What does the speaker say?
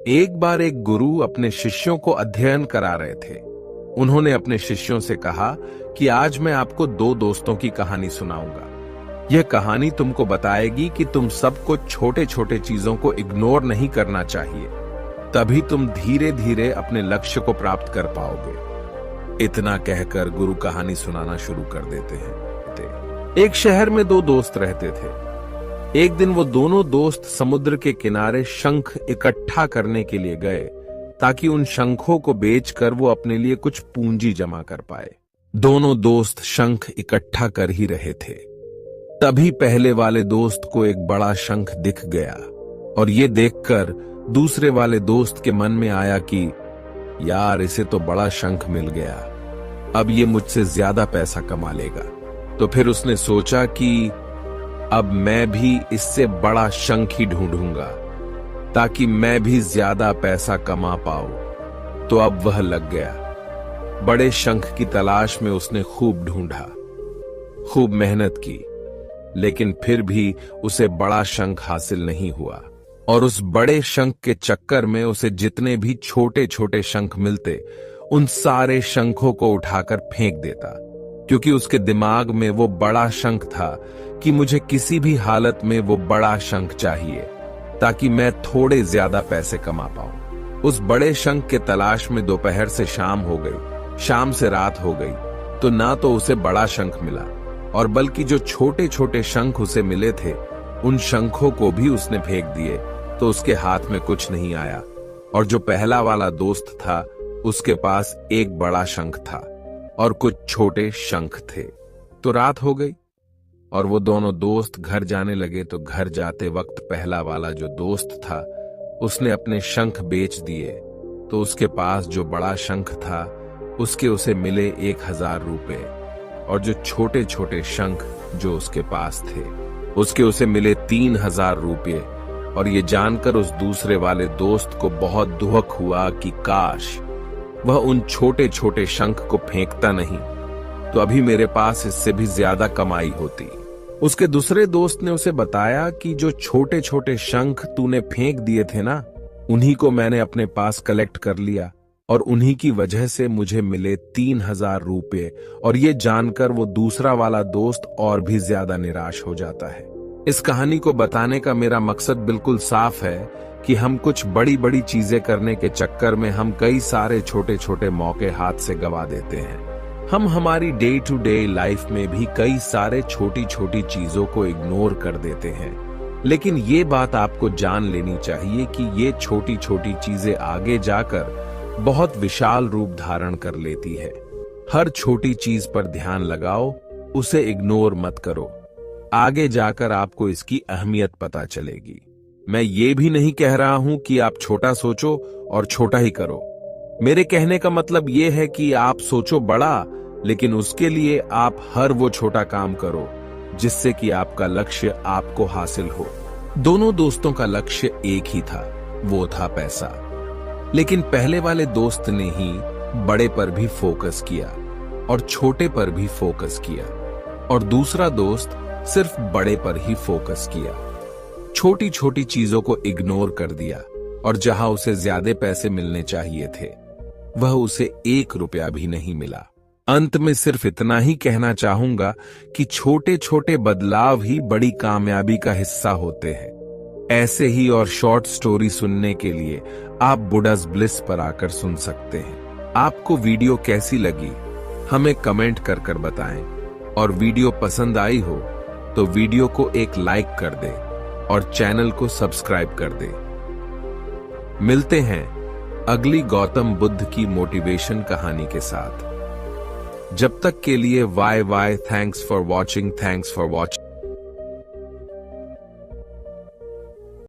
एक बार एक गुरु अपने शिष्यों को अध्ययन करा रहे थे। उन्होंने अपने शिष्यों से कहा कि आज मैं आपको दो दोस्तों की कहानी सुनाऊंगा। यह कहानी तुमको बताएगी कि तुम सबको छोटे छोटे चीजों को इग्नोर नहीं करना चाहिए, तभी तुम धीरे धीरे अपने लक्ष्य को प्राप्त कर पाओगे। इतना कहकर गुरु कहानी सुनाना शुरू कर देते हैं। एक शहर में दो दोस्त रहते थे। एक दिन वो दोनों दोस्त समुद्र के किनारे शंख इकट्ठा करने के लिए गए ताकि उन शंखों को बेचकर वो अपने लिए कुछ पूंजी जमा कर पाए। दोनों दोस्त शंख इकट्ठा कर ही रहे थे, तभी पहले वाले दोस्त को एक बड़ा शंख दिख गया और ये देखकर दूसरे वाले दोस्त के मन में आया कि यार, इसे तो बड़ा शंख मिल गया, अब ये मुझसे ज्यादा पैसा कमा लेगा। तो फिर उसने सोचा कि अब मैं भी इससे बड़ा शंख ही ढूंढूंगा ताकि मैं भी ज्यादा पैसा कमा पाऊं। तो अब वह लग गया। बड़े शंख की तलाश में उसने खूब ढूंढा, खूब मेहनत की, लेकिन फिर भी उसे बड़ा शंख हासिल नहीं हुआ। और उस बड़े शंख के चक्कर में उसे जितने भी छोटे छोटे शंख मिलते, उन सारे शंखों को उठाकर फेंक देता, क्योंकि उसके दिमाग में वो बड़ा शंख था कि मुझे किसी भी हालत में वो बड़ा शंख चाहिए ताकि मैं थोड़े ज्यादा पैसे कमा पाऊं। उस बड़े शंख के तलाश में दोपहर से शाम हो गई, शाम से रात हो गई, तो ना तो उसे बड़ा शंख मिला और बल्कि जो छोटे छोटे शंख उसे मिले थे, उन शंखों को भी उसने फेंक दिए, तो उसके हाथ में कुछ नहीं आया। और जो पहला वाला दोस्त था, उसके पास एक बड़ा शंख था और कुछ छोटे शंख थे। तो रात हो गई और वो दोनों दोस्त घर जाने लगे। तो घर जाते वक्त पहला वाला जो दोस्त था, उसने अपने शंख बेच दिए, तो उसके पास जो बड़ा शंख था उसके उसे मिले 1000 रुपए, और जो छोटे छोटे शंख जो उसके पास थे उसके उसे मिले 3000 रुपये। और ये जानकर उस दूसरे वाले दोस्त को बहुत दुख हुआ कि काश वह उन छोटे छोटे शंख को फेंकता नहीं, तो अभी मेरे पास इससे भी ज्यादा कमाई होती। उसके दूसरे दोस्त ने उसे बताया कि जो छोटे छोटे शंख तूने फेंक दिए थे ना, उन्हीं को मैंने अपने पास कलेक्ट कर लिया और उन्हीं की वजह से मुझे मिले 3000 रुपये। और ये जानकर वो दूसरा वाला दोस्त और भी ज्यादा निराश हो जाता है। इस कहानी को बताने का मेरा मकसद बिल्कुल साफ है कि हम कुछ बड़ी बड़ी चीजें करने के चक्कर में हम कई सारे छोटे छोटे मौके हाथ से गवा देते हैं। हम हमारी डे टू डे लाइफ में भी कई सारे छोटी छोटी चीजों को इग्नोर कर देते हैं, लेकिन ये बात आपको जान लेनी चाहिए कि ये छोटी छोटी चीजें आगे जाकर बहुत विशाल रूप धारण कर लेती है। हर छोटी चीज पर ध्यान लगाओ, उसे इग्नोर मत करो, आगे जाकर आपको इसकी अहमियत पता चलेगी। मैं ये भी नहीं कह रहा हूं कि आप छोटा सोचो और छोटा ही करो। मेरे कहने का मतलब ये है कि आप सोचो बड़ा, लेकिन उसके लिए आप हर वो छोटा काम करो जिससे कि आपका लक्ष्य आपको हासिल हो। दोनों दोस्तों का लक्ष्य एक ही था, वो था पैसा। लेकिन पहले वाले दोस्त ने ही बड़े पर भी फोकस किया और छोटे पर भी फोकस किया, और दूसरा दोस्त सिर्फ बड़े पर ही फोकस किया। छोटी छोटी चीजों को इग्नोर कर दिया और जहां उसे ज्यादा पैसे मिलने चाहिए थे, वह उसे 1 रुपया भी नहीं मिला। अंत में सिर्फ इतना ही कहना चाहूंगा कि छोटे छोटे बदलाव ही बड़ी कामयाबी का हिस्सा होते हैं। ऐसे ही और शॉर्ट स्टोरी सुनने के लिए आप बुडास ब्लिस पर आकर सुन सकते हैं। आपको वीडियो कैसी लगी हमें कमेंट कर कर बताएं, और वीडियो पसंद आई हो तो वीडियो को एक लाइक कर दे और चैनल को सब्सक्राइब कर दे। मिलते हैं अगली गौतम बुद्ध की मोटिवेशन कहानी के साथ। जब तक के लिए bye bye. Thanks for watching.